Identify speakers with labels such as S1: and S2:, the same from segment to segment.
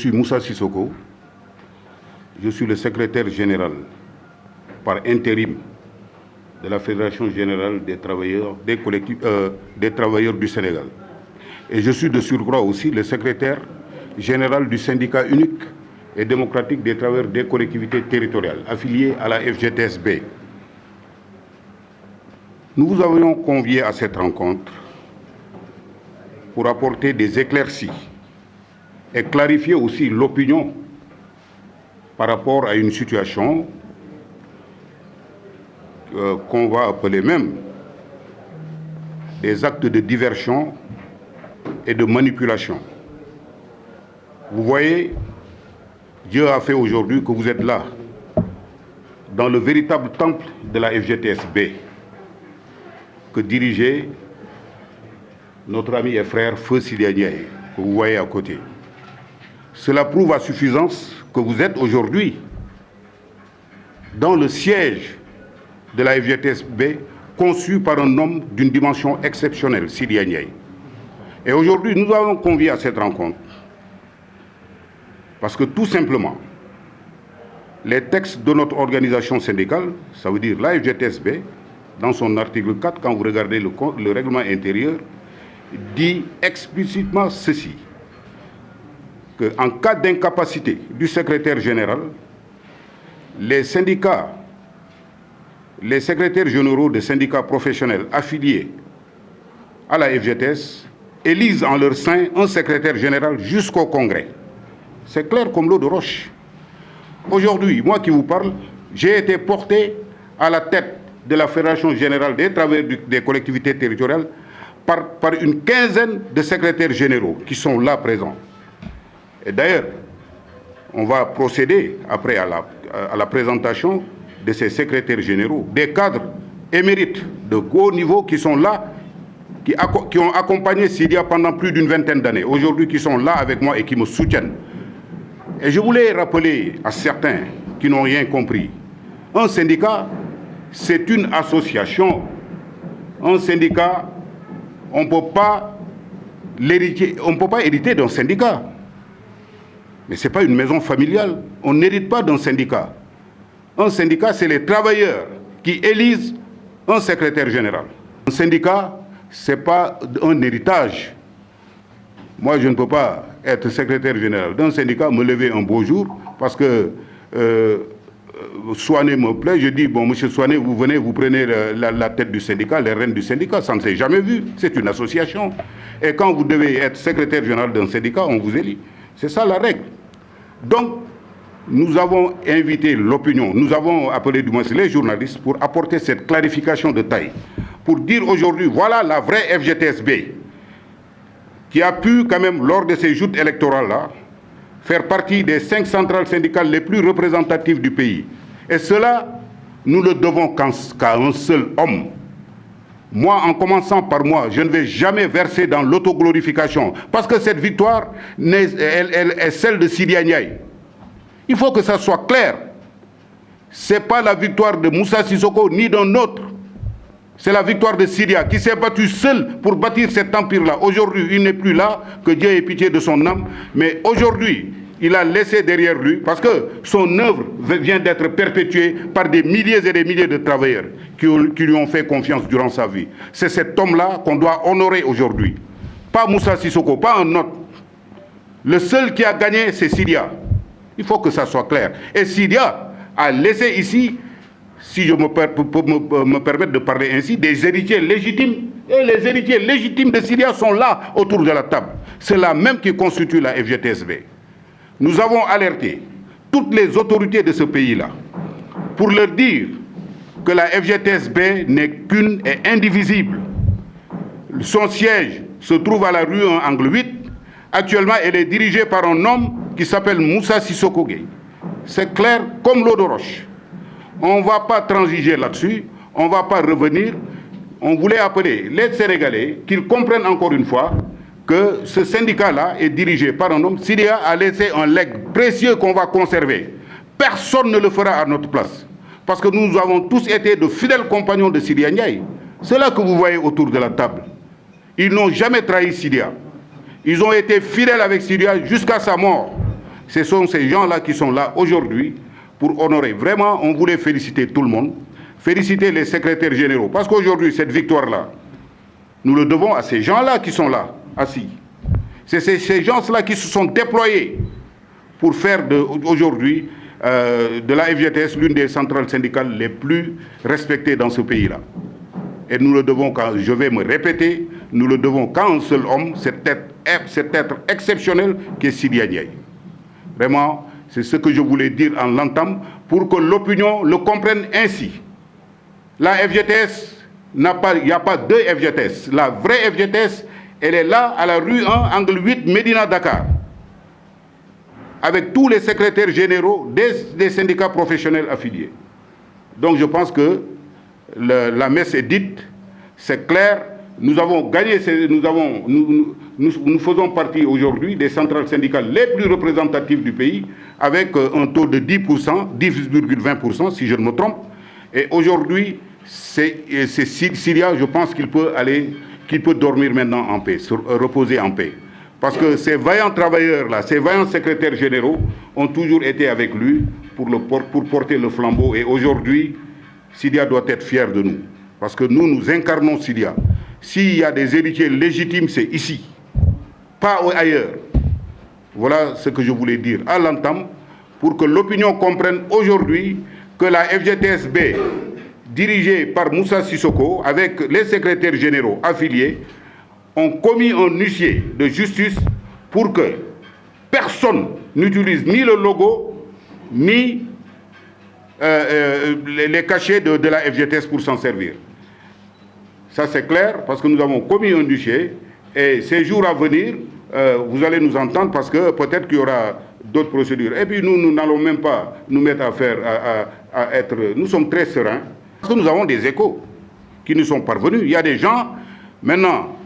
S1: suis Moussa Sissoko, je suis le secrétaire général par intérim de la Fédération générale des travailleurs, des travailleurs du Sénégal. Et je suis de surcroît aussi le secrétaire général du syndicat unique et démocratique des travailleurs des collectivités territoriales, affilié à la FGTSB. Nous vous avions convié à cette rencontre pour apporter des éclaircies et clarifier aussi l'opinion par rapport à une situation qu'on va appeler même des actes de diversion et de manipulation. Vous voyez, Dieu a fait aujourd'hui que vous êtes là, dans le véritable temple de la FGTSB, que dirigeait notre ami et frère Feu Sidya Ndiaye, que vous voyez à côté. Cela prouve à suffisance que vous êtes aujourd'hui dans le siège de la FGTSB, conçu par un homme d'une dimension exceptionnelle, Sidya Ndiaye. Et aujourd'hui, nous avons convié à cette rencontre parce que tout simplement, les textes de notre organisation syndicale, ça veut dire la FGTSB, dans son article 4, quand vous regardez le règlement intérieur, dit explicitement ceci, qu'en cas d'incapacité du secrétaire général, les secrétaires généraux des syndicats professionnels affiliés à la FGTS élisent en leur sein un secrétaire général jusqu'au Congrès. C'est clair comme l'eau de roche. Aujourd'hui, moi qui vous parle, j'ai été porté à la tête de la Fédération générale des travailleurs des collectivités territoriales par une quinzaine de secrétaires généraux qui sont là présents. Et d'ailleurs, on va procéder après à la présentation de ces secrétaires généraux, des cadres émérites de haut niveau qui sont là, qui ont accompagné Sidya pendant plus d'une vingtaine d'années, aujourd'hui qui sont là avec moi et qui me soutiennent. Et je voulais rappeler à certains qui n'ont rien compris, un syndicat, c'est une association. Un syndicat, on ne peut pas hériter d'un syndicat. Mais ce n'est pas une maison familiale. On n'hérite pas d'un syndicat. Un syndicat, c'est les travailleurs qui élisent un secrétaire général. Un syndicat, ce n'est pas un héritage. Moi, je ne peux pas être secrétaire général d'un syndicat, me lever un beau jour, parce que Souané me plaît, je dis, bon, monsieur Souané, vous venez, vous prenez la tête du syndicat, les rênes du syndicat, ça ne s'est jamais vu, c'est une association. Et quand vous devez être secrétaire général d'un syndicat, on vous élit. C'est ça la règle. Donc, nous avons invité l'opinion, nous avons appelé du moins les journalistes pour apporter cette clarification de taille, pour dire aujourd'hui, voilà la vraie FGTSB, qui a pu quand même, lors de ces joutes électorales-là, faire partie des 5 centrales syndicales les plus représentatives du pays. Et cela, nous le devons qu'à un seul homme. Moi, en commençant par moi, je ne vais jamais verser dans l'autoglorification, parce que cette victoire, elle est celle de Sidya Ndiaye. Il faut que ça soit clair. Ce n'est pas la victoire de Moussa Sissoko ni d'un autre. C'est la victoire de Sidya qui s'est battu seul pour bâtir cet empire-là. Aujourd'hui, il n'est plus là, que Dieu ait pitié de son âme. Mais aujourd'hui, il a laissé derrière lui, parce que son œuvre vient d'être perpétuée par des milliers et des milliers de travailleurs qui lui ont fait confiance durant sa vie. C'est cet homme-là qu'on doit honorer aujourd'hui. Pas Moussa Sissoko, pas un autre. Le seul qui a gagné, c'est Sidya. Il faut que ça soit clair. Et Sidya a laissé ici, si je peux me permettre de parler ainsi, des héritiers légitimes. Et les héritiers légitimes de Sidya sont là, autour de la table. C'est là même qui constitue la FGTSB. Nous avons alerté toutes les autorités de ce pays-là pour leur dire que la FGTSB n'est qu'une et indivisible. Son siège se trouve à la rue 1, angle 8. Actuellement, elle est dirigée par un homme qui s'appelle Moussa Sissoko Gueye. C'est clair comme l'eau de roche. On ne va pas transiger là-dessus, on ne va pas revenir. On voulait appeler les Sénégalais qu'ils comprennent encore une fois que ce syndicat-là est dirigé par un homme. Sidya a laissé un legs précieux qu'on va conserver. Personne ne le fera à notre place. Parce que nous avons tous été de fidèles compagnons de Sidya Ndiaye. C'est là que vous voyez autour de la table. Ils n'ont jamais trahi Sidya. Ils ont été fidèles avec Sidya jusqu'à sa mort. Ce sont ces gens-là qui sont là aujourd'hui pour honorer. Vraiment, on voulait féliciter tout le monde, féliciter les secrétaires généraux. Parce qu'aujourd'hui, cette victoire-là, nous le devons à ces gens-là qui sont là, assis. C'est ces gens-là qui se sont déployés pour faire aujourd'hui de la FGTS l'une des centrales syndicales les plus respectées dans ce pays-là. Et nous le devons, je vais me répéter, nous le devons qu'à un seul homme, cet être exceptionnel qui est Sidya Ndiaye. Vraiment, c'est ce que je voulais dire en l'entame pour que l'opinion le comprenne ainsi. La FGTS, il n'y a pas deux FGTS. La vraie FGTS, elle est là à la rue 1, angle 8, Médina, Dakar. Avec tous les secrétaires généraux des syndicats professionnels affiliés. Donc je pense que la messe est dite, c'est clair, nous avons gagné, nous faisons partie aujourd'hui des centrales syndicales les plus représentatives du pays, avec un taux de 10%, 10,20% si je ne me trompe. Et aujourd'hui, c'est Sidya, je pense qu'il peut dormir maintenant en paix, se reposer en paix. Parce que ces vaillants travailleurs-là, ces vaillants secrétaires généraux ont toujours été avec lui pour porter le flambeau. Et aujourd'hui, Sidya doit être fier de nous. Parce que nous incarnons Sidya. S'il y a des héritiers légitimes, c'est ici, pas ailleurs. Voilà ce que je voulais dire à l'entame, pour que l'opinion comprenne aujourd'hui que la FGTSB, dirigée par Moussa Sissoko, avec les secrétaires généraux affiliés, ont commis un huissier de justice pour que personne n'utilise ni le logo, ni les cachets de la FGTS pour s'en servir. Ça c'est clair, parce que nous avons commis un huissier, et ces jours à venir, vous allez nous entendre, parce que peut-être qu'il y aura d'autres procédures. Et puis nous n'allons même pas nous mettre à être... Nous sommes très sereins, parce que nous avons des échos qui nous sont parvenus. Il y a des gens, maintenant,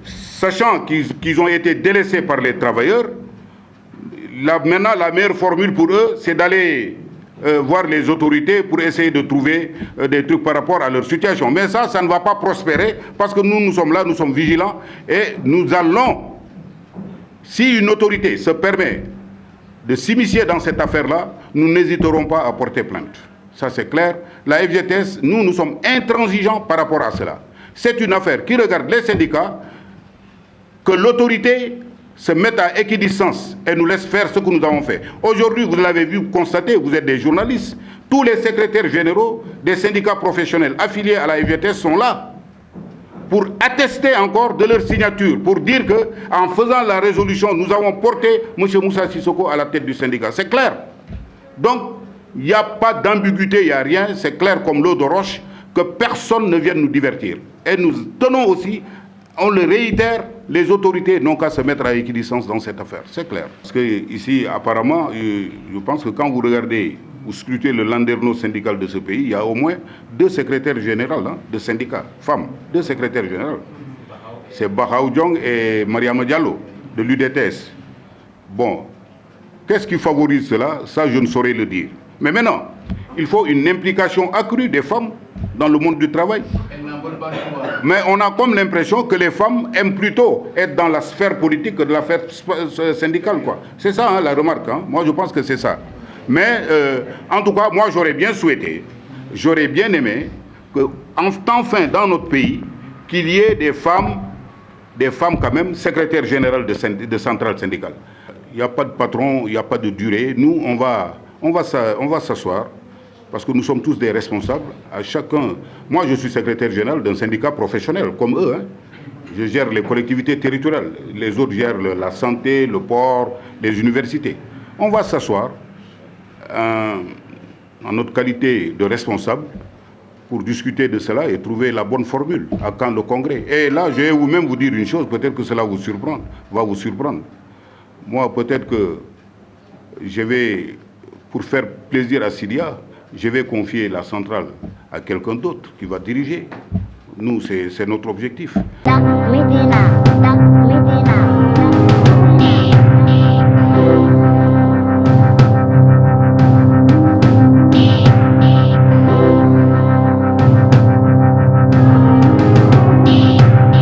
S1: sachant qu'ils ont été délaissés par les travailleurs, maintenant la meilleure formule pour eux, c'est d'aller voir les autorités pour essayer de trouver des trucs par rapport à leur situation. Mais ça ne va pas prospérer, parce que nous sommes là, nous sommes vigilants, et nous allons, si une autorité se permet de s'immiscer dans cette affaire-là, nous n'hésiterons pas à porter plainte. Ça c'est clair. La FGTS, nous sommes intransigeants par rapport à cela. C'est une affaire qui regarde les syndicats, que l'autorité se mette à équidistance et nous laisse faire ce que nous avons fait. Aujourd'hui, vous l'avez vu, constater, vous êtes des journalistes, tous les secrétaires généraux des syndicats professionnels affiliés à la FGTS sont là pour attester encore de leur signature, pour dire qu'en faisant la résolution, nous avons porté M. Moussa Sissoko à la tête du syndicat. C'est clair. Donc, il n'y a pas d'ambiguïté, il n'y a rien, c'est clair comme l'eau de roche, que personne ne vienne nous divertir. Et nous tenons aussi, on le réitère, les autorités n'ont qu'à se mettre à équidistance dans cette affaire. C'est clair. Parce que ici, apparemment, je pense que quand vous regardez, vous scrutez le landerneau syndical de ce pays, il y a au moins 2 secrétaires généraux de syndicats, femmes, 2 secrétaires généraux. C'est Bahaou Diong et Mariama Diallo, de l'UDTS. Bon, qu'est-ce qui favorise cela? Ça, je ne saurais le dire. Mais maintenant, il faut une implication accrue des femmes dans le monde du travail. Mais on a comme l'impression que les femmes aiment plutôt être dans la sphère politique que de la sphère syndicale, quoi. C'est ça, hein, la remarque. Hein. Moi, je pense que c'est ça. Mais, en tout cas, moi, j'aurais bien souhaité, j'aurais bien aimé qu'enfin, dans notre pays, qu'il y ait des femmes quand même, secrétaires générales de centrales syndicales. Il n'y a pas de patron, il n'y a pas de durée. Nous, on va s'asseoir. Parce que nous sommes tous des responsables, à chacun. Moi, je suis secrétaire général d'un syndicat professionnel, comme eux. Hein. Je gère les collectivités territoriales. Les autres gèrent la santé, le port, les universités. On va s'asseoir en notre qualité de responsable pour discuter de cela et trouver la bonne formule. À quand le congrès? Et là, je vais même vous dire une chose, peut-être que cela va vous surprendre. Moi, peut-être que je vais, pour faire plaisir à Sidya, je vais confier la centrale à quelqu'un d'autre qui va diriger. Nous, c'est notre objectif.